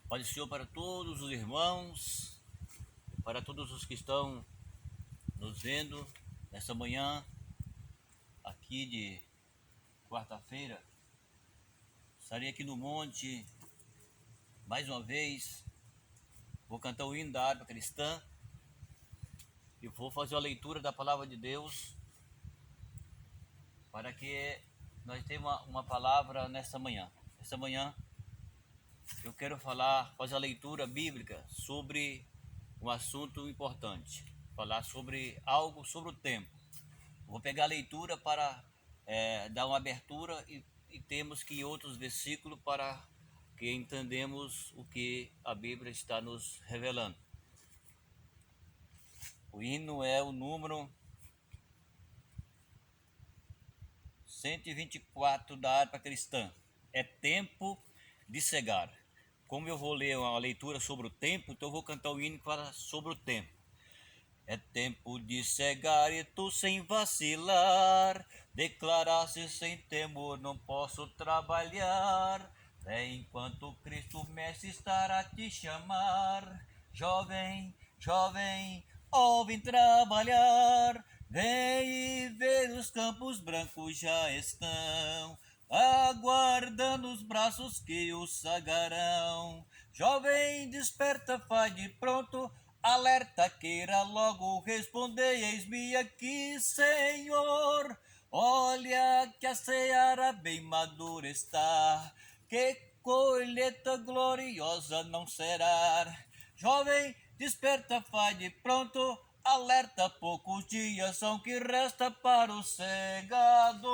Pai do Senhor para todos os irmãos, para todos os que estão nos vendo nessa manhã aqui de quarta-feira. Estarei aqui no monte mais uma vez. Vou cantar o hino da harpa cristã e vou fazer a leitura da palavra de Deus para que nós tenhamos uma palavra nessa manhã. Essa manhã eu quero fazer a leitura bíblica sobre um assunto importante, falar sobre algo sobre o tempo. Vou pegar a leitura para dar uma abertura e temos que outros versículos para que entendemos o que a Bíblia está nos revelando. O hino é o número 124 da harpa cristã. É tempo de cegar. Como eu vou ler uma leitura sobre o tempo, então eu vou cantar o hino para sobre o tempo. É tempo de cegar e tu sem vacilar, declarar-se sem temor, não posso trabalhar. É enquanto Cristo Mestre estará a te chamar. Jovem, jovem, ó, vem trabalhar. Vem e ver os campos brancos já estão, aguardando os braços que o sagarão. Jovem, desperta, faz de pronto, alerta, queira logo responder, eis-me aqui, Senhor. Olha que a seara bem madura está, que colheita gloriosa não será. Jovem, desperta, faz de pronto, alerta, poucos dias são que resta para o segador.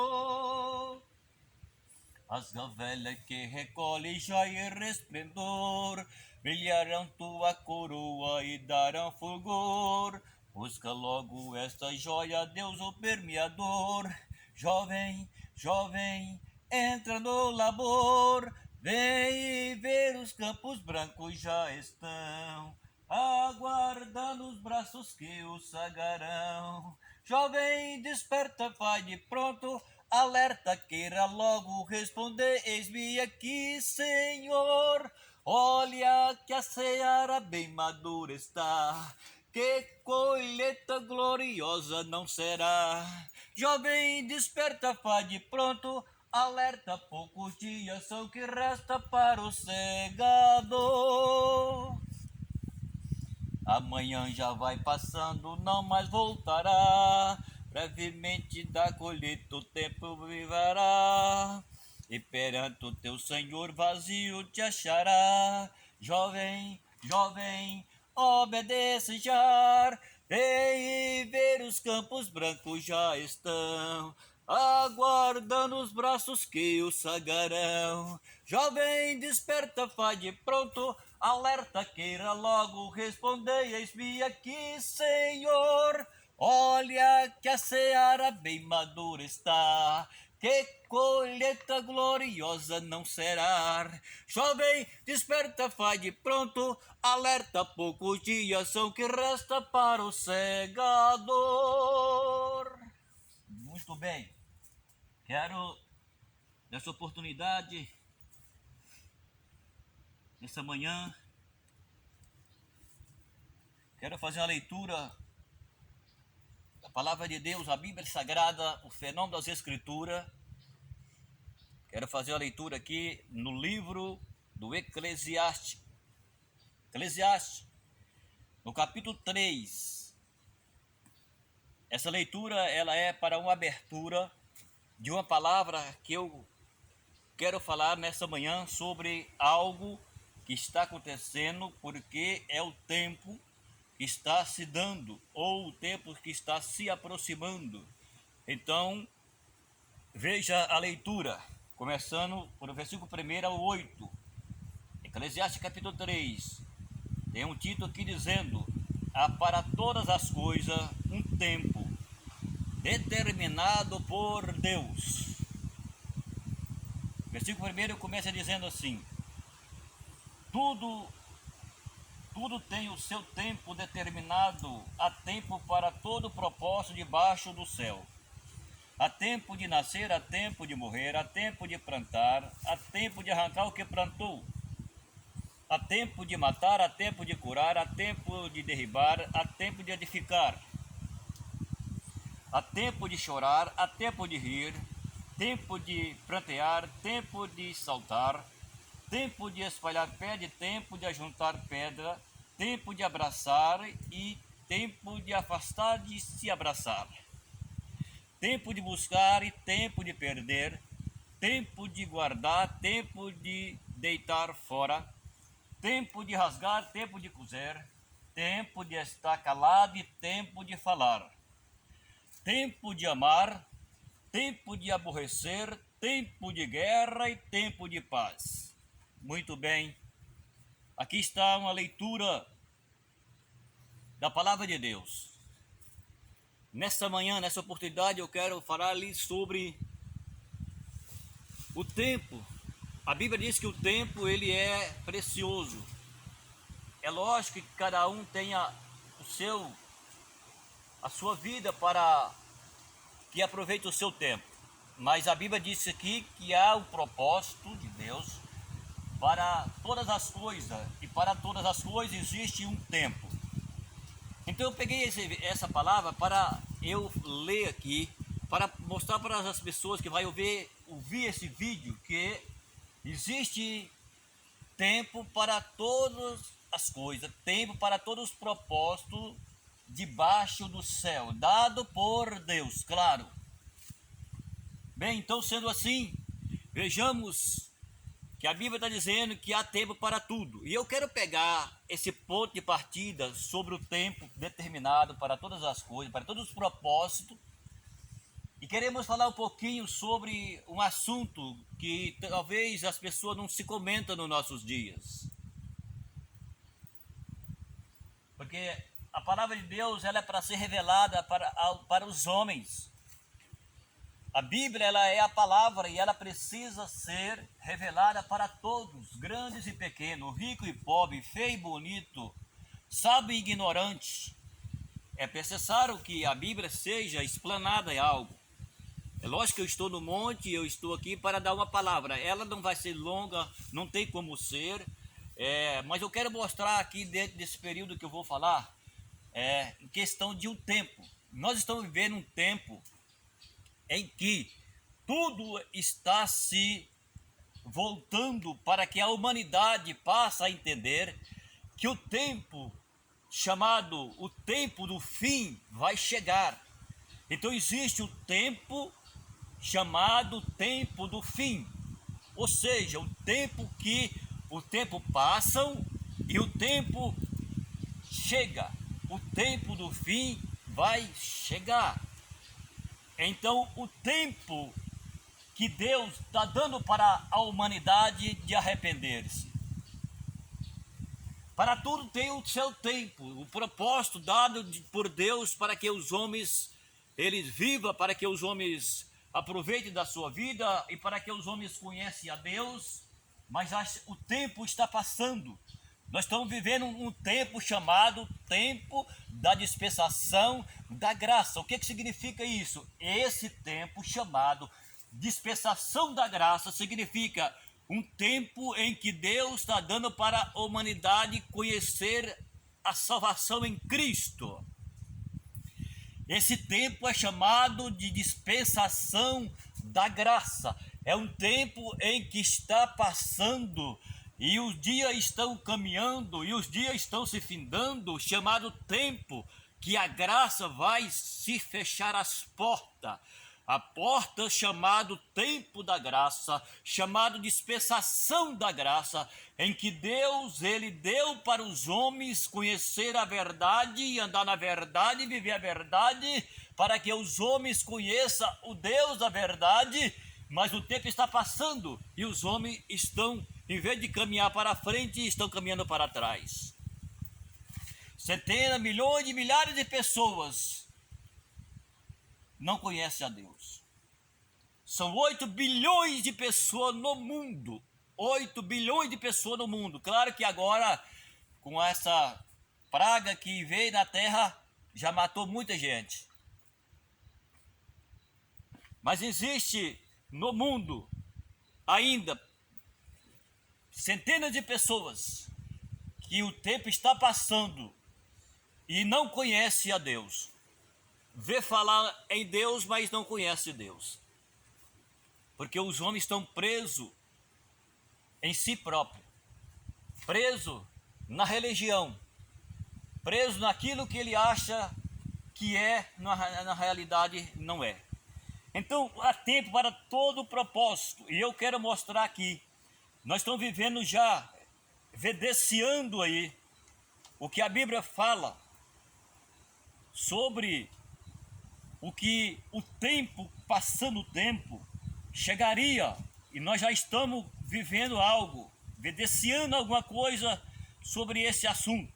As gavelas que recolhe joia e resplendor, brilharão tua coroa e darão fulgor. Busca logo esta joia, Deus o permeador. Jovem, jovem, entra no labor, vem e ver os campos brancos já estão, aguardando os braços que o sagarão. Jovem, desperta, faz de pronto, alerta, queira logo responder, eis-me aqui, Senhor. Olha que a seara bem madura está, que colheita gloriosa não será. Jovem, desperta, faz de pronto, alerta, poucos dias são que resta para o segador. Amanhã já vai passando, não mais voltará. Brevemente da colheita o tempo viverá, e perante o teu Senhor vazio te achará. Jovem, jovem, obedece já. Vem e ver os campos brancos já estão, aguardando os braços que o sagarão. Jovem, desperta, faz de pronto, alerta, queira logo responder, eis-me aqui, Senhor. Olha que a seara bem madura está, que colheita gloriosa não será. Jovem, desperta, faz de pronto, alerta, poucos dias são que resta para o segador. Muito bem, quero nessa oportunidade, nessa manhã, quero fazer uma leitura da palavra de Deus, a Bíblia Sagrada, o fenômeno das Escrituras. Quero fazer a leitura aqui no livro do Eclesiastes, no capítulo 3. Essa leitura ela é para uma abertura de uma palavra que eu quero falar nessa manhã sobre algo que está acontecendo, porque é o tempo que está se dando, ou o tempo que está se aproximando. Então, veja a leitura, começando por o versículo 1 ao 8. Eclesiastes capítulo 3. Tem um título aqui dizendo: há para todas as coisas um tempo determinado por Deus. Versículo 1 começa dizendo assim: Tudo tem o seu tempo determinado, há tempo para todo propósito debaixo do céu. Há tempo de nascer, há tempo de morrer, há tempo de plantar, há tempo de arrancar o que plantou. há tempo de matar, há tempo de curar, há tempo de derribar, há tempo de edificar. Há tempo de chorar, há tempo de rir, tempo de prantear, tempo de saltar, tempo de espalhar pedra, tempo de ajuntar pedra, tempo de abraçar e tempo de afastar de se abraçar. Tempo de buscar e tempo de perder, tempo de guardar, tempo de deitar fora, tempo de rasgar, tempo de coser, tempo de estar calado e tempo de falar, tempo de amar, tempo de aborrecer, tempo de guerra e tempo de paz. Muito bem, aqui está uma leitura da palavra de Deus. Nessa manhã, nessa oportunidade, eu quero falar-lhe sobre o tempo. A Bíblia diz que o tempo ele é precioso. É lógico que cada um tenha a sua vida para que aproveite o seu tempo. Mas a Bíblia diz aqui que há um propósito de Deus para todas as coisas, e para todas as coisas existe um tempo. Então eu peguei essa palavra para eu ler aqui, para mostrar para as pessoas que vão ouvir esse vídeo, que existe tempo para todas as coisas, tempo para todos os propósitos debaixo do céu, dado por Deus, claro. Bem, então sendo assim, vejamos que a Bíblia está dizendo que há tempo para tudo. E eu quero pegar esse ponto de partida sobre o tempo determinado para todas as coisas, para todos os propósitos. E queremos falar um pouquinho sobre um assunto que talvez as pessoas não se comentam nos nossos dias. Porque a palavra de Deus ela é para ser revelada para os homens. A Bíblia ela é a palavra e ela precisa ser revelada para todos, grandes e pequenos, rico e pobre, feio e bonito, sábio e ignorante. É necessário que a Bíblia seja explanada em algo. É lógico que eu estou no monte, eu estou aqui para dar uma palavra. Ela não vai ser longa, não tem como ser, mas eu quero mostrar aqui dentro desse período que eu vou falar, em questão de um tempo. Nós estamos vivendo um tempo em que tudo está se voltando para que a humanidade passe a entender que o tempo chamado o tempo do fim vai chegar. Então existe o tempo chamado tempo do fim, ou seja, o tempo que o tempo passa e o tempo chega, o tempo do fim vai chegar. Então, o tempo que Deus está dando para a humanidade de arrepender-se. Para tudo tem o seu tempo, o propósito dado por Deus para que os homens, eles vivam, para que os homens aproveitem da sua vida e para que os homens conheçam a Deus, mas o tempo está passando. Nós estamos vivendo um tempo chamado tempo da dispensação da graça. O que significa isso? Esse tempo chamado dispensação da graça significa um tempo em que Deus está dando para a humanidade conhecer a salvação em Cristo. Esse tempo é chamado de dispensação da graça. É um tempo em que está passando e os dias estão caminhando e os dias estão se findando, chamado tempo que a graça vai se fechar as portas. A porta chamado tempo da graça, chamado dispensação da graça, em que Deus, ele deu para os homens conhecer a verdade e andar na verdade e viver a verdade, para que os homens conheçam o Deus da verdade, mas o tempo está passando e os homens estão, em vez de caminhar para frente, estão caminhando para trás. Centenas, milhões de milhares de pessoas não conhecem a Deus. São 8 bilhões de pessoas no mundo. 8 bilhões de pessoas no mundo. Claro que agora, com essa praga que veio na terra, já matou muita gente. Mas existe no mundo ainda centenas de pessoas que o tempo está passando e não conhece a Deus. Vê falar em Deus, mas não conhece Deus. Porque os homens estão presos em si próprios, presos na religião, presos naquilo que ele acha que é, na realidade não é. Então há tempo para todo o propósito, e eu quero mostrar aqui, nós estamos vivendo já, evidenciando aí, o que a Bíblia fala sobre o que o tempo, passando o tempo, chegaria, e nós já estamos vivendo algo, evidenciando alguma coisa sobre esse assunto.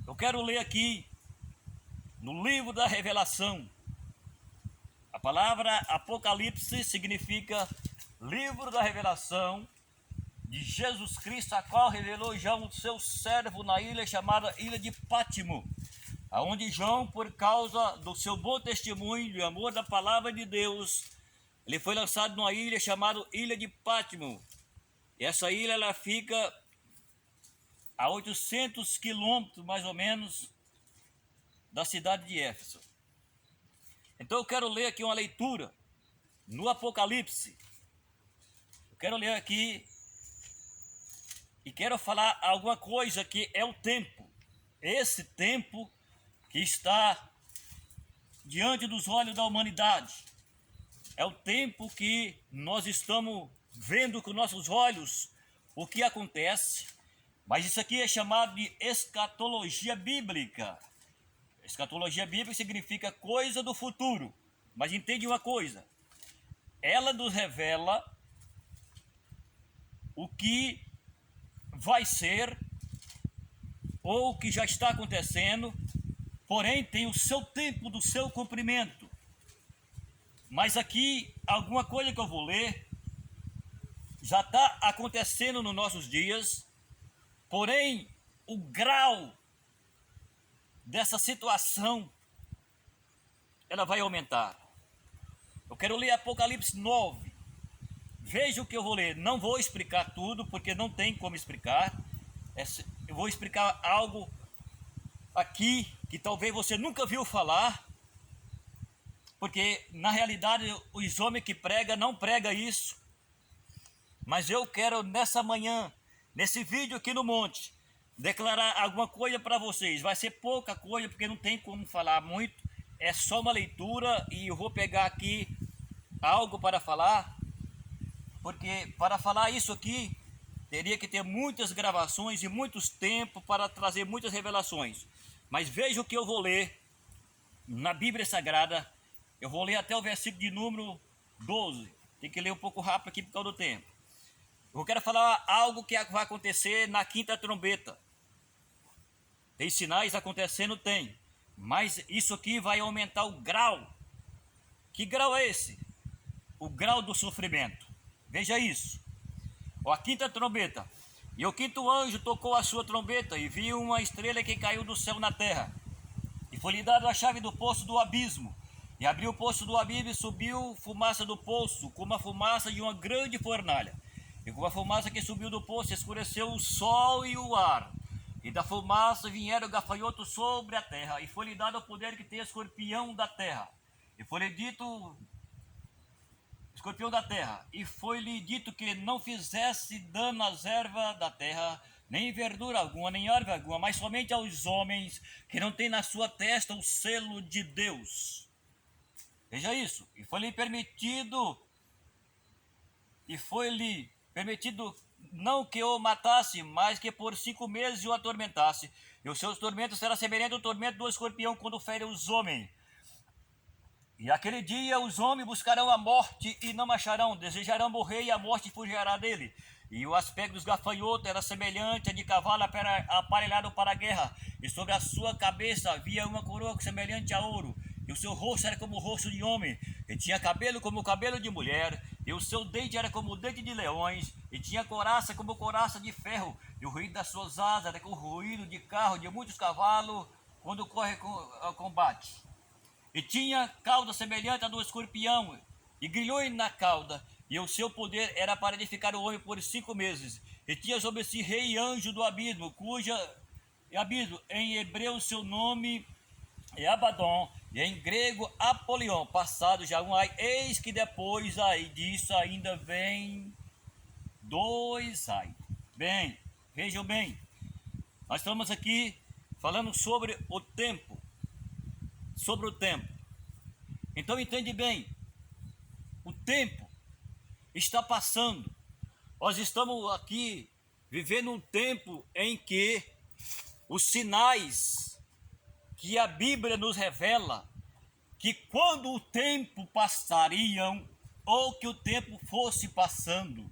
Eu quero ler aqui, no livro da Revelação, a palavra Apocalipse significa livro da revelação de Jesus Cristo, a qual revelou João, o seu servo, na ilha chamada Ilha de Pátimo, aonde João, por causa do seu bom testemunho e amor da palavra de Deus, ele foi lançado numa ilha chamada Ilha de Pátimo. E essa ilha ela fica a 800 quilômetros, mais ou menos, da cidade de Éfeso. Então eu quero ler aqui uma leitura no Apocalipse. Eu quero ler aqui e quero falar alguma coisa que é o tempo. Esse tempo que está diante dos olhos da humanidade. É o tempo que nós estamos vendo com nossos olhos o que acontece. Mas isso aqui é chamado de escatologia bíblica. Escatologia bíblica significa coisa do futuro. Mas entende uma coisa, ela nos revela o que vai ser ou o que já está acontecendo, porém tem o seu tempo do seu cumprimento. Mas aqui, alguma coisa que eu vou ler, já está acontecendo nos nossos dias, porém o grau dessa situação, ela vai aumentar. Eu quero ler Apocalipse 9. Veja o que eu vou ler. Não vou explicar tudo, porque não tem como explicar. Eu vou explicar algo aqui que talvez você nunca viu falar, porque na realidade os homens que pregam não pregam isso. Mas eu quero nessa manhã, nesse vídeo aqui no monte, declarar alguma coisa para vocês. Vai ser pouca coisa, porque não tem como falar muito. É só uma leitura e eu vou pegar aqui algo para falar, porque para falar isso aqui, teria que ter muitas gravações e muitos tempos para trazer muitas revelações. Mas veja o que eu vou ler na Bíblia Sagrada. Eu vou ler até o versículo de número 12. Tem que ler um pouco rápido aqui por causa do tempo. Eu quero falar algo que vai acontecer na quinta trombeta. Tem sinais acontecendo? Tem. Mas isso aqui vai aumentar o grau. Que grau é esse? O grau do sofrimento. Veja isso. A quinta trombeta. E o quinto anjo tocou a sua trombeta e viu uma estrela que caiu do céu na terra. E foi-lhe dada a chave do poço do abismo. E abriu o poço do abismo e subiu fumaça do poço, como a fumaça de uma grande fornalha. E com a fumaça que subiu do poço, escureceu o sol e o ar. E da fumaça vieram gafanhotos sobre a terra. E foi-lhe dado o poder que tem escorpião da terra. E foi-lhe dito... escorpião da terra, e foi-lhe dito que não fizesse dano às ervas da terra, nem verdura alguma, nem árvore alguma, mas somente aos homens que não têm na sua testa o selo de Deus. Veja isso. E foi-lhe permitido não que o matasse, mas que por 5 meses o atormentasse. E os seus tormentos serão semelhantes ao tormento do escorpião quando fere os homens. E aquele dia os homens buscarão a morte e não acharão, desejarão morrer e a morte fugirá dele. E o aspecto dos gafanhotos era semelhante a de cavalo aparelhado para a guerra. E sobre a sua cabeça havia uma coroa semelhante a ouro. E o seu rosto era como o rosto de homem. E tinha cabelo como o cabelo de mulher. E o seu dente era como o dente de leões. E tinha couraça como couraça de ferro. E o ruído das suas asas era como o ruído de carro de muitos cavalos quando corre ao combate. E tinha cauda semelhante a do escorpião, e grilhões na cauda, e o seu poder era para edificar o homem por 5 meses. E tinha sobre si rei e anjo do abismo, cuja abismo, em hebreu seu nome é Abaddon, e em grego Apolion. Passado já um ai, eis que depois aí disso ainda vem 2 ai. Bem, vejam bem, nós estamos aqui falando sobre o tempo. Sobre o tempo. Então entende bem, o tempo está passando. Nós estamos aqui vivendo um tempo em que os sinais que a Bíblia nos revela, que quando o tempo passariam, ou que o tempo fosse passando,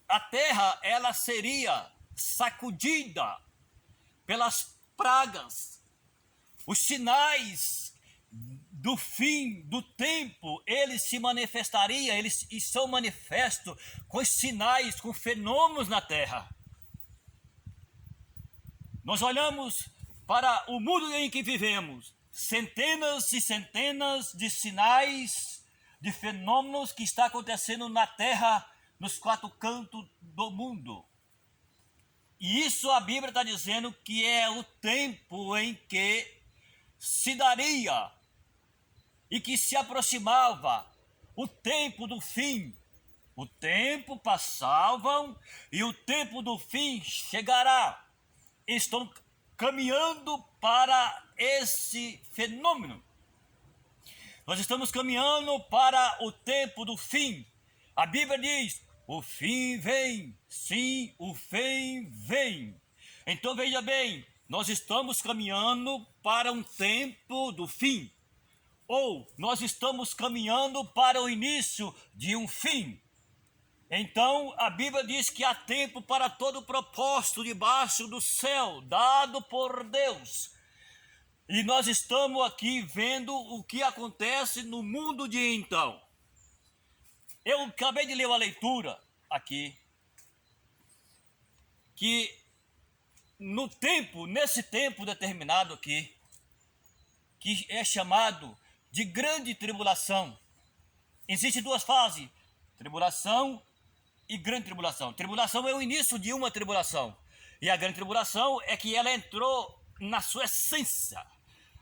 a terra ela seria sacudida pelas pragas. Os sinais do fim do tempo, eles se manifestariam, eles são manifestos com sinais, com fenômenos na terra. Nós olhamos para o mundo em que vivemos, centenas e centenas de sinais, de fenômenos que está acontecendo na terra, nos 4 cantos do mundo. E isso a Bíblia está dizendo que é o tempo em que se daria e que se aproximava o tempo do fim. O tempo passava e o tempo do fim chegará. Estão caminhando para esse fenômeno. Nós estamos caminhando para o tempo do fim. A Bíblia diz: o fim vem, sim, o fim vem. Então veja bem, nós estamos caminhando para um tempo do fim. Ou nós estamos caminhando para o início de um fim. Então a Bíblia diz que há tempo para todo propósito debaixo do céu, dado por Deus. E nós estamos aqui vendo o que acontece no mundo de então. Eu acabei de ler uma leitura aqui, que nesse tempo determinado aqui, que é chamado de grande tribulação, existem 2 fases, tribulação e grande tribulação. Tribulação é o início de uma tribulação, e a grande tribulação é que ela entrou na sua essência.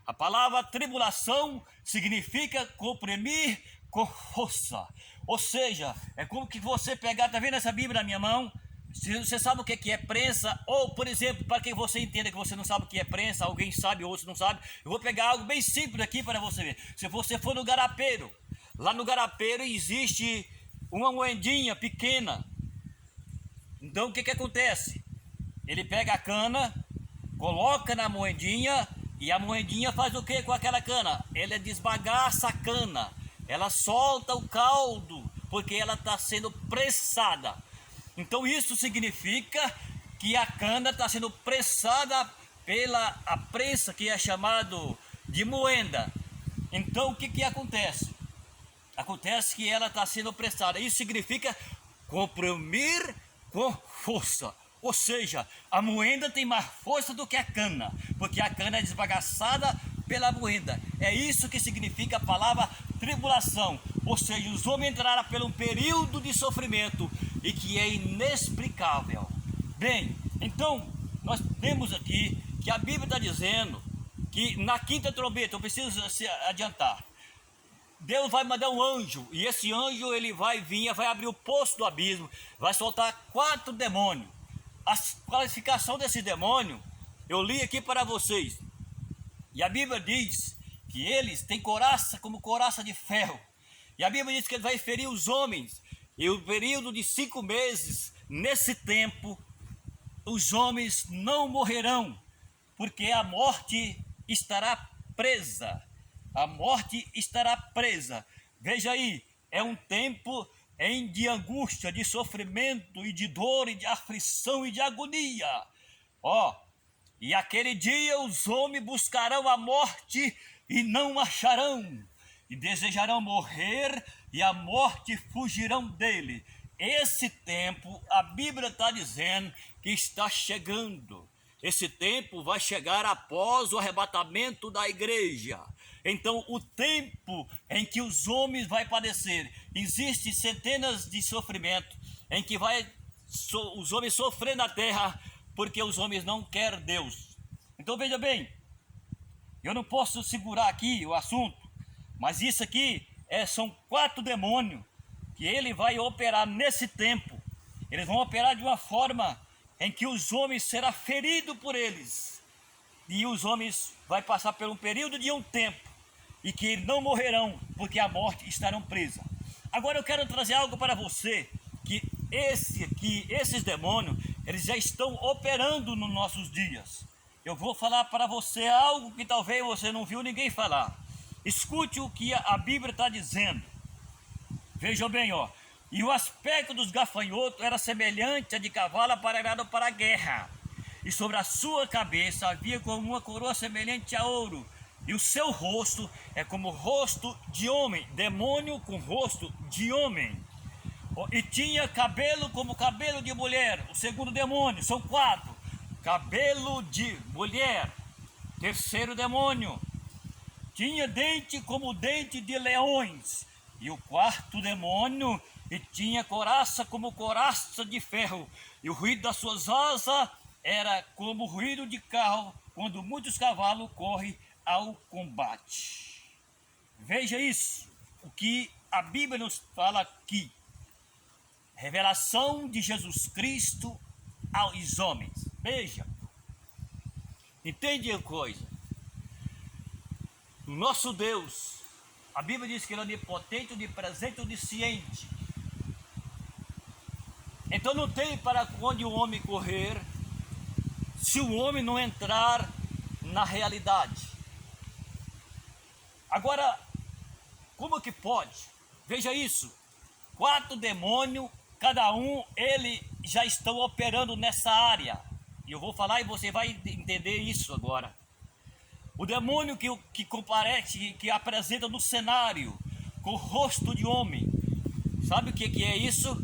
A palavra tribulação significa comprimir com força. Ou seja, é como que você pegar, tá vendo essa Bíblia na minha mão? Se você sabe o que é prensa, ou por exemplo, para que você entenda que você não sabe o que é prensa, alguém sabe, outro não sabe, eu vou pegar algo bem simples aqui para você ver. Se você for no garapeiro, lá no garapeiro existe uma moedinha pequena. Então o que acontece? Ele pega a cana, coloca na moedinha, e a moedinha faz o que com aquela cana? Ela desbagaça a cana, ela solta o caldo, porque ela está sendo pressada. Então isso significa que a cana está sendo pressada pela a prensa, que é chamado de moenda. Então o que acontece? Acontece que ela está sendo pressada. Isso significa comprimir com força. Ou seja, a moenda tem mais força do que a cana, porque a cana é desbagaçada pela moenda. É isso que significa a palavra tribulação. Ou seja, os homens entraram por um período de sofrimento e que é inexplicável. Bem, então nós temos aqui que a Bíblia está dizendo que na 5ª trombeta, eu preciso se adiantar, Deus vai mandar um anjo, e esse anjo ele vai vir, vai abrir o poço do abismo, vai soltar 4 demônios. A qualificação desse demônio, eu li aqui para vocês, e a Bíblia diz que eles têm coraça como coraça de ferro, e a Bíblia diz que ele vai ferir os homens, e o período de 5 meses, nesse tempo, os homens não morrerão, porque a morte estará presa. A morte estará presa. Veja aí, é um tempo de angústia, de sofrimento e de dor e de aflição e de agonia. E aquele dia os homens buscarão a morte e não acharão, e desejarão morrer e a morte fugirão dele. Esse tempo, a Bíblia está dizendo que está chegando. Esse tempo vai chegar após o arrebatamento da igreja. Então o tempo em que os homens vai padecer, existe centenas de sofrimentos em que os homens sofrer na terra, porque os homens não querem Deus. Então veja bem, eu não posso segurar aqui o assunto, mas isso aqui são 4 demônios que ele vai operar nesse tempo. Eles vão operar de uma forma em que os homens serão feridos por eles. E os homens vai passar por um período de um tempo e que não morrerão, porque a morte estarão presa. Agora eu quero trazer algo para você, que esses demônios, eles já estão operando nos nossos dias. Eu vou falar para você algo que talvez você não viu ninguém falar. Escute o que a Bíblia está dizendo. Veja bem, ó. E o aspecto dos gafanhotos era semelhante a de cavalo aparelhado para a guerra. E sobre a sua cabeça havia como uma coroa semelhante a ouro. E o seu rosto é como o rosto de homem, demônio com rosto de homem. E tinha cabelo como cabelo de mulher. O segundo demônio, são 4. Cabelo de mulher. Terceiro demônio, tinha dente como dente de leões. E o quarto demônio, e tinha coraça como coraça de ferro. E o ruído das suas asas era como o ruído de carro, quando muitos cavalos correm ao combate. Veja isso, o que a Bíblia nos fala aqui. Revelação de Jesus Cristo aos homens. Veja, entende a coisa? O nosso Deus, a Bíblia diz que ele é onipotente, onipresente, onisciente. Então não tem para onde o homem correr se o homem não entrar na realidade. Agora, como que pode? Veja isso, 4 demônios, cada um, ele já estão operando nessa área. E eu vou falar e você vai entender isso agora. O demônio que comparece, que apresenta no cenário, com o rosto de homem. Sabe o que é isso?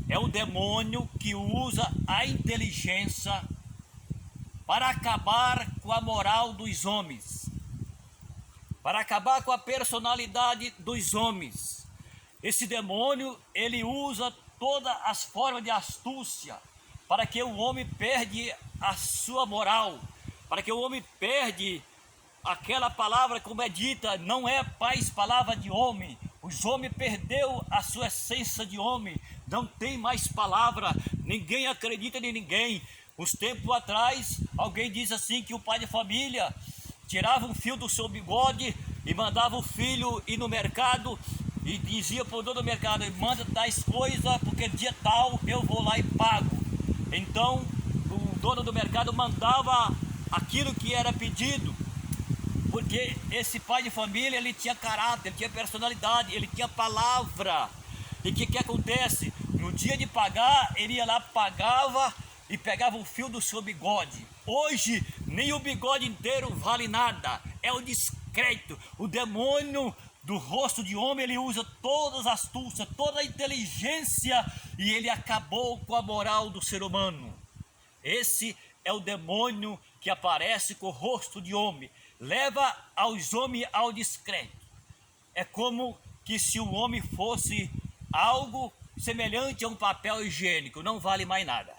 É o demônio que usa a inteligência para acabar com a moral dos homens, para acabar com a personalidade dos homens. Esse demônio, ele usa todas as formas de astúcia para que o homem perde a sua moral, para que o homem perde aquela palavra, como é dita, não é mais palavra de homem. Os homens perdeu a sua essência de homem, não tem mais palavra, ninguém acredita em ninguém. Uns tempos atrás, alguém diz assim que o pai de família tirava um fio do seu bigode e mandava o filho ir no mercado e dizia para o dono do mercado: manda tais coisas, porque dia tal eu vou lá e pago. Então o dono do mercado mandava aquilo que era pedido, porque esse pai de família, ele tinha caráter, ele tinha personalidade, ele tinha palavra. E o que acontece? No dia de pagar, ele ia lá, pagava e pegava o fio do seu bigode. Hoje, nem o bigode inteiro vale nada, é o discreto. O demônio do rosto de homem, ele usa todas as astúcias, toda a inteligência, e ele acabou com a moral do ser humano. Esse é o demônio que aparece com o rosto de homem, leva aos homens ao discreto. É como que se o homem fosse algo semelhante a um papel higiênico, não vale mais nada.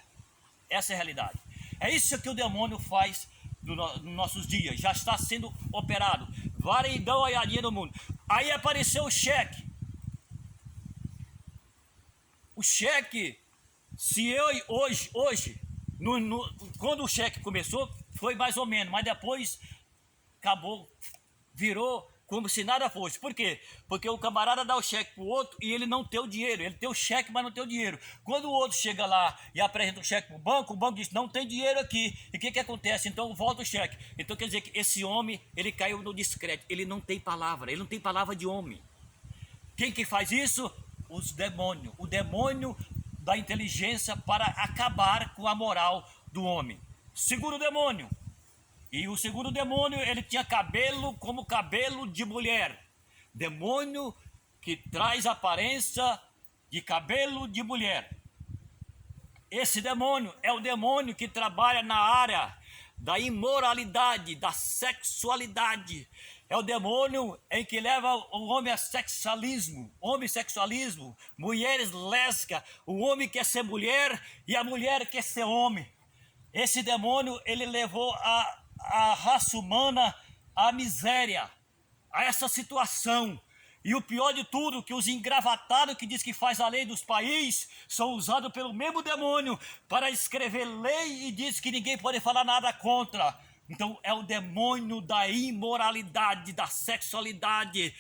Essa é a realidade. É isso que o demônio faz nos nossos dias, já está sendo operado. Varidão olhadinha no mundo. Aí apareceu o cheque. O cheque, se eu hoje quando o cheque começou, foi mais ou menos, mas depois acabou, virou como se nada fosse. Por quê? Porque o camarada dá o cheque para o outro e ele não tem o dinheiro. Ele tem o cheque, mas não tem o dinheiro. Quando o outro chega lá e apresenta o cheque para o banco diz: não tem dinheiro aqui. E o que acontece? Então volta o cheque. Então quer dizer que esse homem, ele caiu no discreto. Ele não tem palavra, ele não tem palavra de homem. Quem que faz isso? Os demônios. O demônio da inteligência para acabar com a moral do homem. Segundo demônio. E o segundo demônio, ele tinha cabelo como cabelo de mulher. Demônio que traz aparência de cabelo de mulher. Esse demônio é o demônio que trabalha na área da imoralidade, da sexualidade. É o demônio em que leva o homem a homossexualismo, mulheres lésbicas, o homem quer ser mulher e a mulher quer ser homem. Esse demônio, ele levou a raça humana à miséria, a essa situação. E o pior de tudo, que os engravatados que diz que faz a lei dos países são usados pelo mesmo demônio para escrever lei e diz que ninguém pode falar nada contra. Então é o demônio da imoralidade, da sexualidade,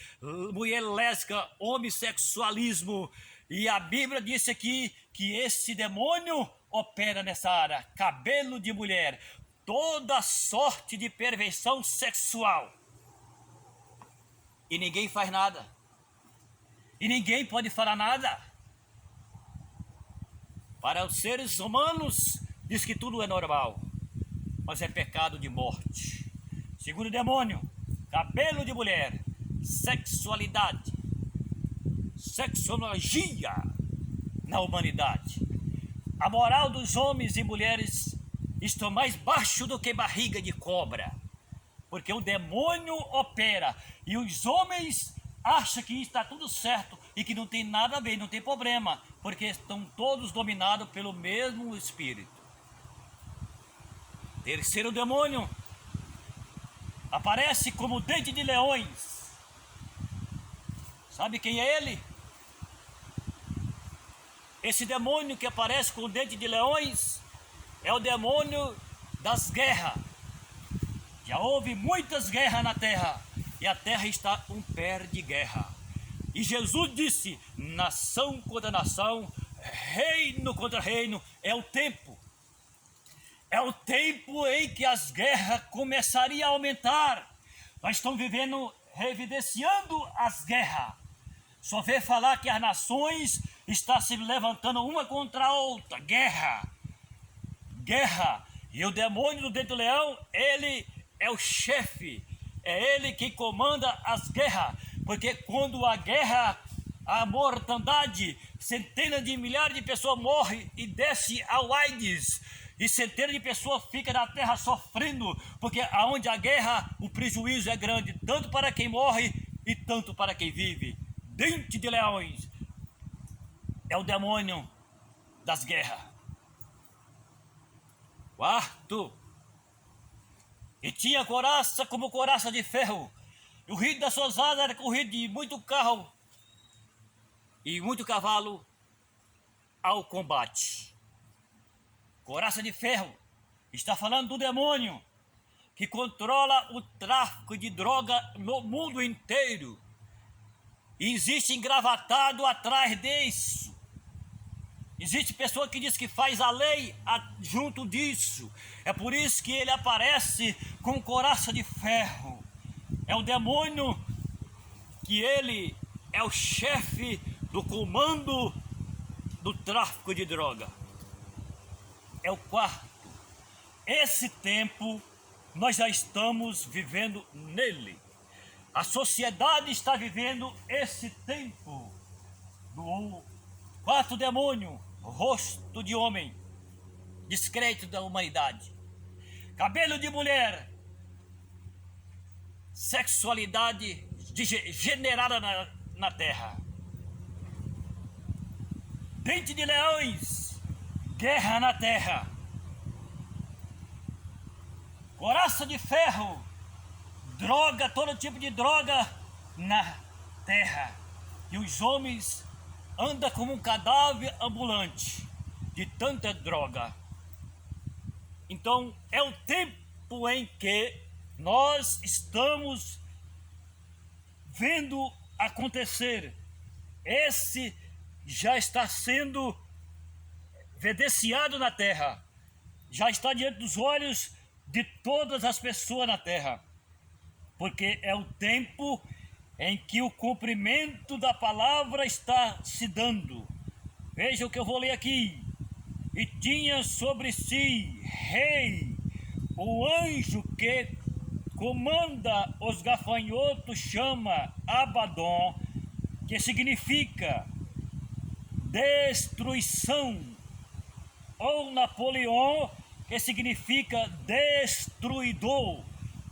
mulher lésbica, homossexualismo. E a Bíblia disse aqui que esse demônio opera nessa área, cabelo de mulher, toda sorte de perversão sexual. E ninguém faz nada. E ninguém pode falar nada. Para os seres humanos, diz que tudo é normal, mas é pecado de morte. Segundo o demônio, cabelo de mulher, sexualidade, sexologia na humanidade. A moral dos homens e mulheres está mais baixo do que barriga de cobra, porque o demônio opera e os homens acham que está tudo certo e que não tem nada a ver, não tem problema, porque estão todos dominados pelo mesmo espírito. Terceiro demônio aparece como dente de leões. Sabe quem é ele? Esse demônio que aparece com dente de leões é o demônio das guerras. Já houve muitas guerras na terra e a terra está um pé de guerra. E Jesus disse: nação contra nação, reino contra reino. É o tempo. É o tempo em que as guerras começariam a aumentar. Nós estamos vivendo, revidenciando as guerras. Só vê falar que as nações estão se levantando uma contra a outra. Guerra. Guerra. E o demônio do dente do leão, ele é o chefe. É ele quem comanda as guerras. Porque quando a guerra, a mortandade, centenas de milhares de pessoas morrem e desce ao AIDS. E centenas de pessoas ficam na terra sofrendo, porque aonde há guerra, o prejuízo é grande, tanto para quem morre e tanto para quem vive. Dente de leões é o demônio das guerras. Quarto, e tinha coraça como coraça de ferro, e o ruído das suas asas era corrido de muito carro e muito cavalo ao combate. Coraça de ferro está falando do demônio que controla o tráfico de droga no mundo inteiro. E existe engravatado atrás disso. Existe pessoa que diz que faz a lei junto disso. É por isso que ele aparece com coraça de ferro. É o demônio que ele é o chefe do comando do tráfico de droga. É o quarto. Esse tempo nós já estamos vivendo nele. A sociedade está vivendo esse tempo do quarto demônio, rosto de homem, descrédito da humanidade, cabelo de mulher, sexualidade degenerada na terra, dente de leões, guerra na terra, coraça de ferro, droga, todo tipo de droga na terra. E os homens andam como um cadáver ambulante de tanta droga. Então é o tempo em que nós estamos vendo acontecer. Esse já está sendo evidenciado na terra, já está diante dos olhos de todas as pessoas na terra, porque é o tempo em que o cumprimento da palavra está se dando. Veja o que eu vou ler aqui. E tinha sobre si rei, o anjo que comanda os gafanhotos chama Abaddon, que significa destruição, ou Napoleão, que significa destruidor,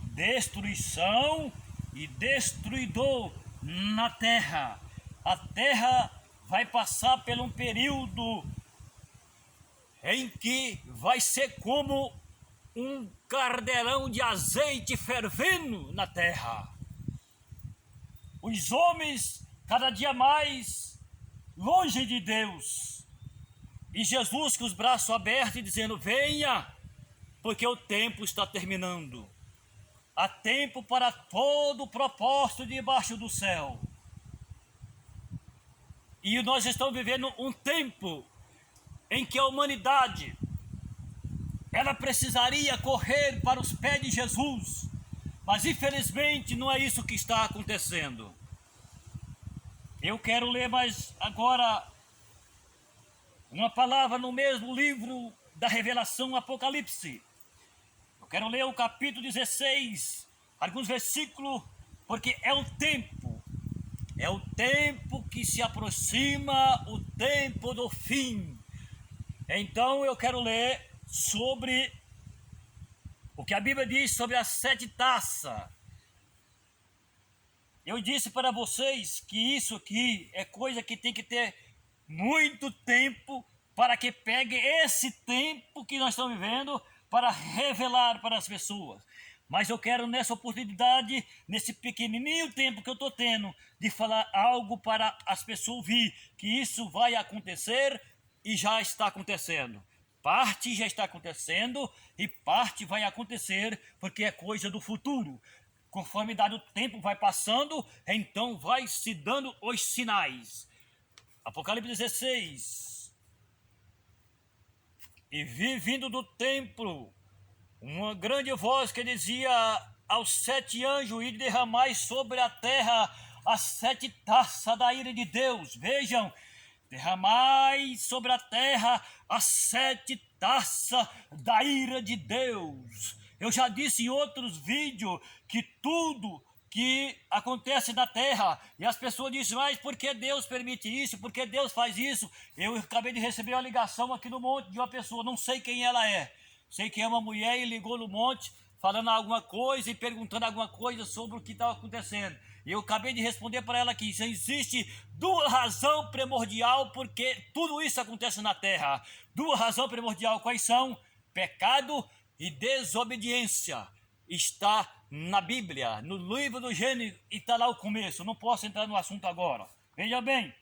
destruição e destruidor na terra. A terra vai passar por um período em que vai ser como um caldeirão de azeite fervendo na terra. Os homens cada dia mais longe de Deus. E Jesus com os braços abertos dizendo: venha, porque o tempo está terminando. Há tempo para todo o propósito debaixo do céu. E nós estamos vivendo um tempo em que a humanidade ela precisaria correr para os pés de Jesus, mas infelizmente não é isso que está acontecendo. Eu quero ler mais agora uma palavra no mesmo livro da Revelação, Apocalipse. Eu quero ler o capítulo 16, alguns versículos, porque é o tempo que se aproxima, o tempo do fim. Então eu quero ler sobre o que a Bíblia diz sobre as 7 taças. Eu disse para vocês que isso aqui é coisa que tem que ter muito tempo para que pegue esse tempo que nós estamos vivendo para revelar para as pessoas. Mas eu quero nessa oportunidade, nesse pequenininho tempo que eu estou tendo, de falar algo para as pessoas ouvir que isso vai acontecer e já está acontecendo. Parte já está acontecendo e parte vai acontecer porque é coisa do futuro. Conforme dado o tempo vai passando, então vai se dando os sinais. Apocalipse 16. E vi vindo do templo uma grande voz que dizia aos 7 anjos: e derramai sobre a terra as 7 taças da ira de Deus. Vejam, derramai sobre a terra as 7 taças da ira de Deus. Eu já disse em outros vídeos que tudo que acontece na terra, e as pessoas dizem: mas por que Deus permite isso? Por que Deus faz isso? Eu acabei de receber uma ligação aqui no monte de uma pessoa, não sei quem ela é. Sei que é uma mulher e ligou no monte falando alguma coisa e perguntando alguma coisa sobre o que estava acontecendo. E eu acabei de responder para ela que existe 2 razões primordiais porque tudo isso acontece na terra. 2 razões primordiais quais são? Pecado e desobediência. Está na Bíblia, no livro do Gênesis, e está lá o começo. Não posso entrar no assunto agora. Veja bem.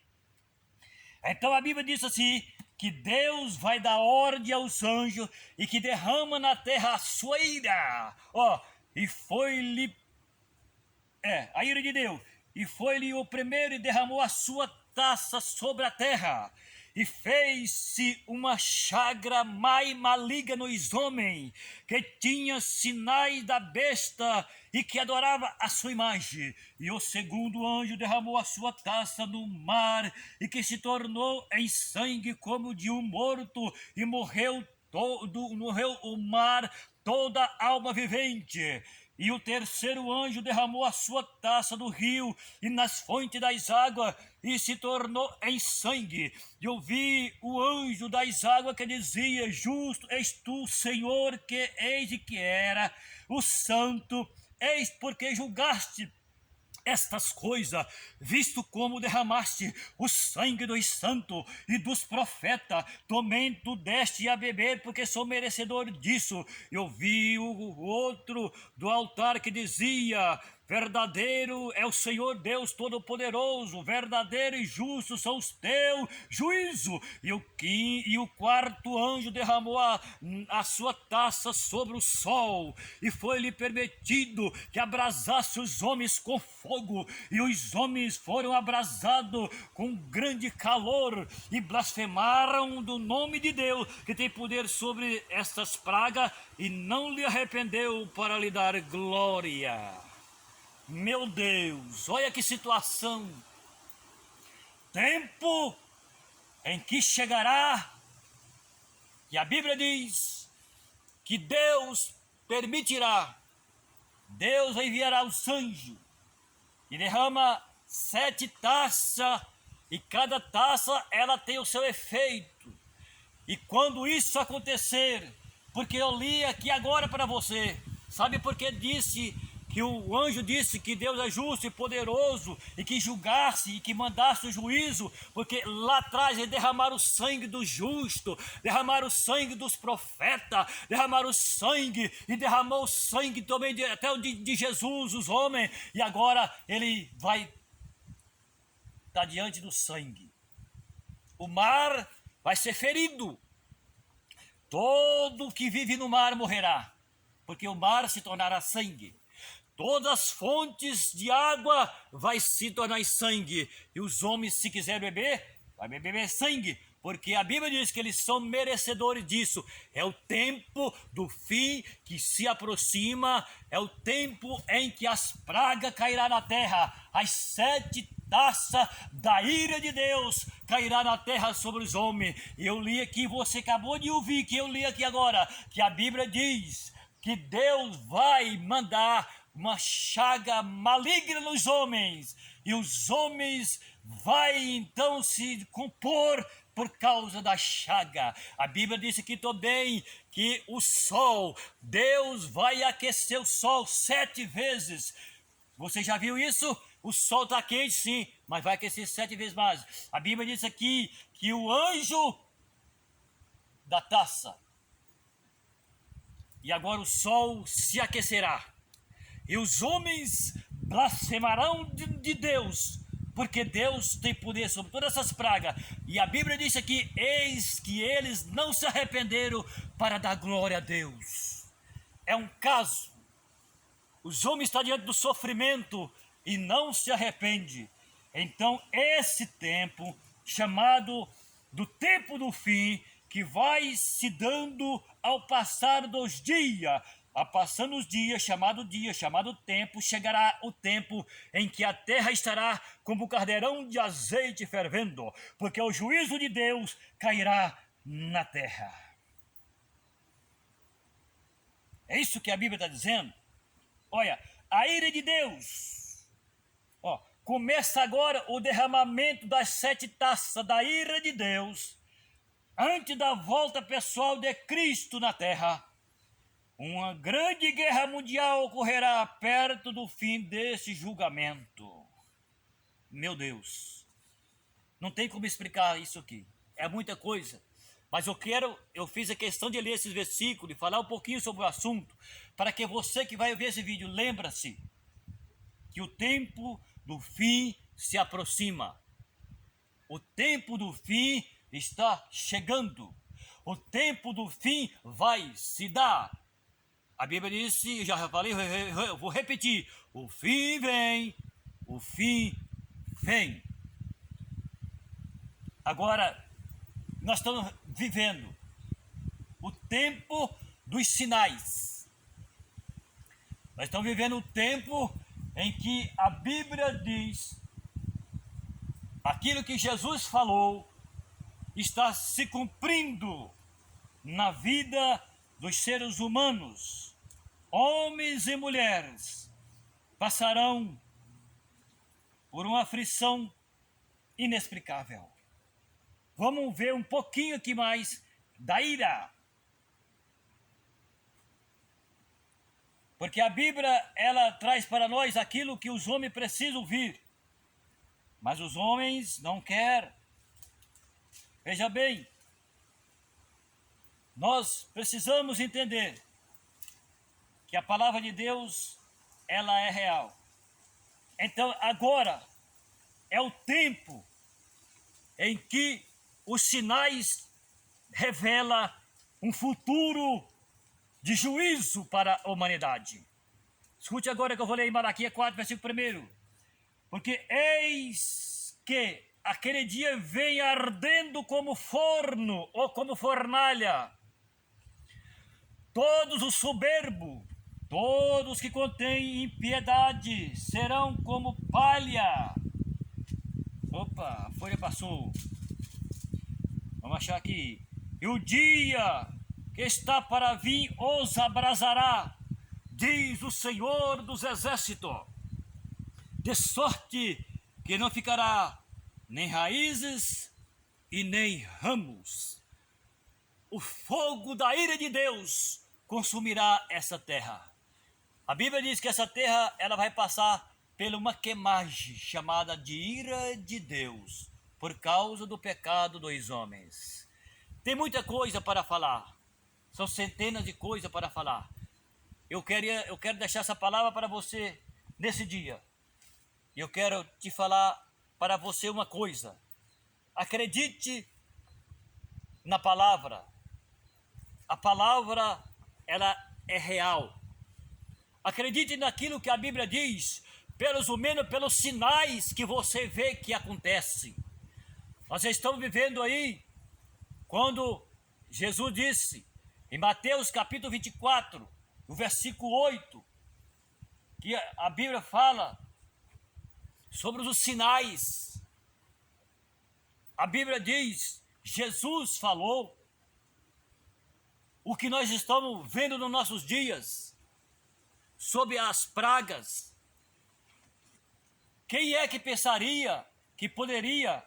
Então a Bíblia diz assim, que Deus vai dar ordem aos anjos e que derrama na terra a sua ira. E foi-lhe a ira de Deus. E foi-lhe o primeiro e derramou a sua taça sobre a terra. E fez-se uma chaga mais maligna nos homens, que tinha sinais da besta e que adorava a sua imagem. E o segundo anjo derramou a sua taça no mar, e que se tornou em sangue como de um morto, e morreu o mar, toda alma vivente. E o terceiro anjo derramou a sua taça no rio e nas fontes das águas, e se tornou em sangue. E ouvi o anjo das águas que dizia: justo és tu, Senhor, que és e que era o santo, eis porque julgaste estas coisas, visto como derramaste o sangue dos santos e dos profetas, também tu deste a beber, porque sou merecedor disso. Eu vi o outro do altar que dizia: verdadeiro é o Senhor Deus Todo-Poderoso, verdadeiro e justo são os teus juízos. E o quarto anjo derramou a sua taça sobre o sol, e foi-lhe permitido que abrasasse os homens com fogo, e os homens foram abrasados com grande calor, e blasfemaram do nome de Deus, que tem poder sobre estas pragas, e não lhe arrependeu para lhe dar glória. Meu Deus, olha que situação. Tempo em que chegará, e a Bíblia diz que Deus permitirá, Deus enviará os anjos e derrama 7 taças, e cada taça ela tem o seu efeito. E quando isso acontecer, porque eu li aqui agora para você, sabe por que disse que o anjo disse que Deus é justo e poderoso e que julgasse e que mandasse o juízo, porque lá atrás ele derramaram o sangue do justo, derramaram o sangue dos profetas, derramaram o sangue e derramou o sangue também até o de Jesus, os homens, e agora ele vai estar diante do sangue. O mar vai ser ferido. Todo que vive no mar morrerá, porque o mar se tornará sangue. Todas as fontes de água vai se tornar sangue. E os homens, se quiserem beber, vai beber sangue. Porque a Bíblia diz que eles são merecedores disso. É o tempo do fim que se aproxima. É o tempo em que as pragas cairão na terra. As 7 taças da ira de Deus cairá na terra sobre os homens. E eu li aqui, você acabou de ouvir, que eu li aqui agora, que a Bíblia diz que Deus vai mandar uma chaga maligna nos homens, e os homens vai então se compor por causa da chaga. A Bíblia diz aqui também que o sol, Deus vai aquecer o sol 7 vezes. Você já viu isso? O sol está quente, sim, mas vai aquecer 7 vezes mais. A Bíblia diz aqui que o anjo da taça, e agora o sol se aquecerá. E os homens blasfemarão de Deus, porque Deus tem poder sobre todas essas pragas. E a Bíblia diz aqui, eis que eles não se arrependeram para dar glória a Deus. É um caso. Os homens estão diante do sofrimento e não se arrepende. Então esse tempo, chamado do tempo do fim, que vai se dando ao passar dos dias, a passando os dias, chamado tempo, chegará o tempo em que a terra estará como caldeirão de azeite fervendo, porque o juízo de Deus cairá na terra. É isso que a Bíblia está dizendo. Olha, a ira de Deus. Começa agora o derramamento das 7 taças da ira de Deus, antes da volta pessoal de Cristo na terra. Uma grande guerra mundial ocorrerá perto do fim desse julgamento. Meu Deus, não tem como explicar isso aqui. É muita coisa. Mas eu fiz a questão de ler esses versículos e falar um pouquinho sobre o assunto, para que você que vai ver esse vídeo, lembre-se que o tempo do fim se aproxima. O tempo do fim está chegando. O tempo do fim vai se dar. A Bíblia disse, já falei, eu vou repetir, o fim vem, o fim vem. Agora, nós estamos vivendo o tempo dos sinais. Nós estamos vivendo o tempo em que a Bíblia diz, aquilo que Jesus falou está se cumprindo na vida dos seres humanos. Homens e mulheres passarão por uma aflição inexplicável. Vamos ver um pouquinho aqui mais da ira. Porque a Bíblia, ela traz para nós aquilo que os homens precisam ouvir. Mas os homens não querem. Veja bem, nós precisamos entender que a palavra de Deus, ela é real. Então agora é o tempo em que os sinais revelam um futuro de juízo para a humanidade. Escute agora que eu vou ler em Malaquias 4, versículo 1. Porque eis que aquele dia vem ardendo como forno ou como fornalha. Todos os soberbos, todos que contêm impiedade, serão como palha. Opa, a folha passou. Vamos achar aqui. E o dia que está para vir os abrasará, diz o Senhor dos Exércitos, de sorte que não ficará nem raízes e nem ramos. O fogo da ira de Deus consumirá essa terra. A Bíblia diz que essa terra ela vai passar por uma queimagem chamada de ira de Deus, por causa do pecado dos homens. Tem muita coisa para falar, são centenas de coisas para falar. Eu quero deixar essa palavra para você nesse dia. Eu quero te falar para você uma coisa. Acredite na palavra. A palavra, ela é real. Acredite naquilo que a Bíblia diz, pelos sinais que você vê que acontecem. Nós estamos vivendo aí, quando Jesus disse, em Mateus capítulo 24, no versículo 8, que a Bíblia fala sobre os sinais. A Bíblia diz, Jesus falou, o que nós estamos vendo nos nossos dias, sobre as pragas. Quem é que pensaria que poderia?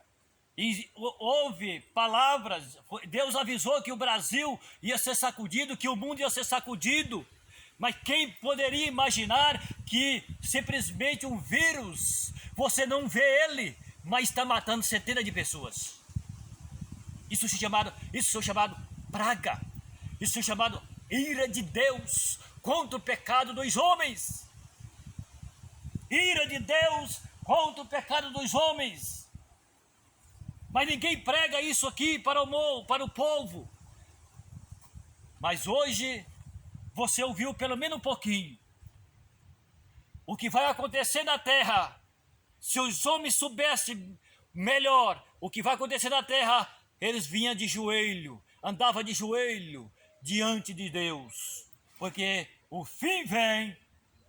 Houve palavras, Deus avisou que o Brasil ia ser sacudido, que o mundo ia ser sacudido, mas quem poderia imaginar que simplesmente um vírus, você não vê ele, mas está matando centenas de pessoas? Isso é chamado praga, isso é chamado ira de Deus contra o pecado dos homens. Ira de Deus contra o pecado dos homens. Mas ninguém prega isso aqui para o povo. Mas hoje você ouviu pelo menos um pouquinho. O que vai acontecer na terra, se os homens soubessem melhor o que vai acontecer na terra, eles vinham de joelho, andavam de joelho diante de Deus. Porque o fim vem,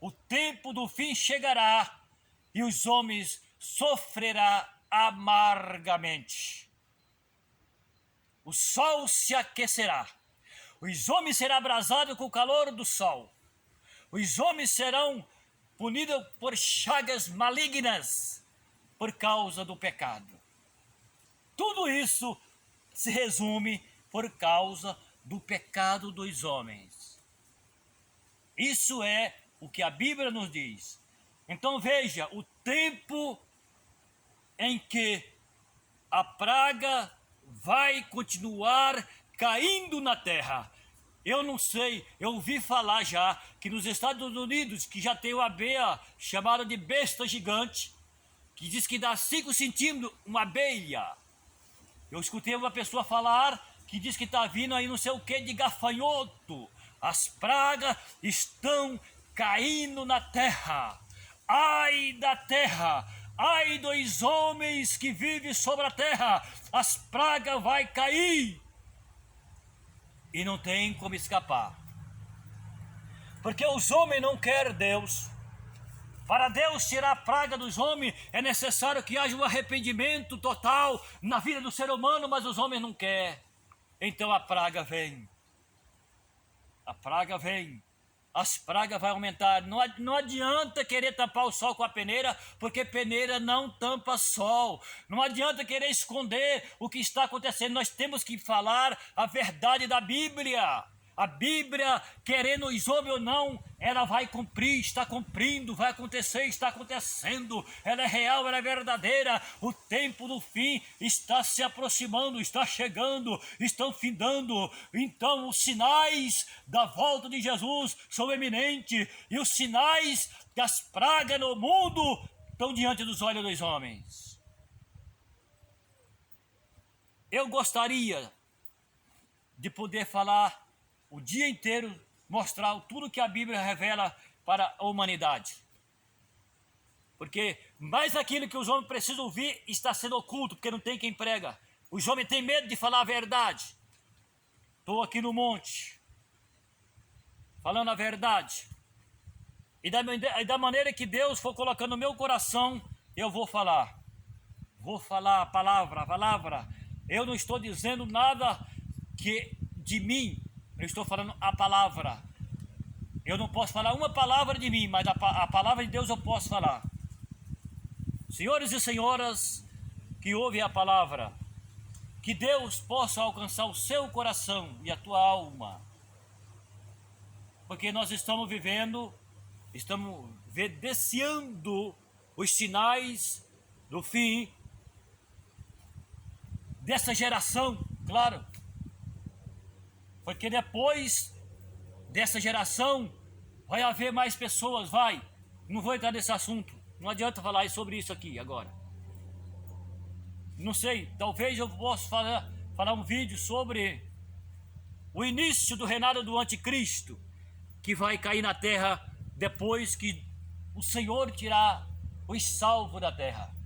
o tempo do fim chegará e os homens sofrerão amargamente. O sol se aquecerá, os homens serão abrasados com o calor do sol, os homens serão punidos por chagas malignas por causa do pecado. Tudo isso se resume por causa do pecado dos homens. Isso é o que a Bíblia nos diz. Então veja, o tempo em que a praga vai continuar caindo na terra. Eu não sei, eu ouvi falar já que nos Estados Unidos, que já tem uma abelha chamada de besta gigante, que diz que dá 5 centímetros uma abelha. Eu escutei uma pessoa falar que diz que está vindo aí não sei o que de gafanhoto. As pragas estão caindo na terra. Ai da terra! Ai dos homens que vivem sobre a terra! As pragas vai cair! E não tem como escapar. Porque os homens não querem Deus. Para Deus tirar a praga dos homens, é necessário que haja um arrependimento total na vida do ser humano, mas os homens não querem. Então a praga vem. A praga vem. As pragas vão aumentar. Não adianta querer tampar o sol com a peneira, porque peneira não tampa sol. Não adianta querer esconder o que está acontecendo. Nós temos que falar a verdade da Bíblia. A Bíblia, querendo os homens ou não, ela vai cumprir, está cumprindo, vai acontecer, está acontecendo. Ela é real, ela é verdadeira. O tempo do fim está se aproximando, está chegando, estão findando. Então os sinais da volta de Jesus são eminentes. E os sinais das pragas no mundo estão diante dos olhos dos homens. Eu gostaria de poder falar o dia inteiro, mostrar tudo que a Bíblia revela para a humanidade. Porque mais aquilo que os homens precisam ouvir está sendo oculto, porque não tem quem prega. Os homens têm medo de falar a verdade. Estou aqui no monte, falando a verdade. E da maneira que Deus for colocando no meu coração, eu vou falar. Vou falar a palavra. Eu não estou dizendo nada que de mim. Eu estou falando a palavra. Eu não posso falar uma palavra de mim, mas a palavra de Deus eu posso falar. Senhores e senhoras que ouvem a palavra, que Deus possa alcançar o seu coração e a tua alma. Porque nós estamos vivendo estamos evidenciando os sinais do fim dessa geração, claro. Porque depois dessa geração vai haver mais pessoas, vai. Não vou entrar nesse assunto. Não adianta falar sobre isso aqui agora. Não sei, talvez eu possa falar um vídeo sobre o início do reinado do anticristo, que vai cair na terra depois que o Senhor tirar os salvos da terra.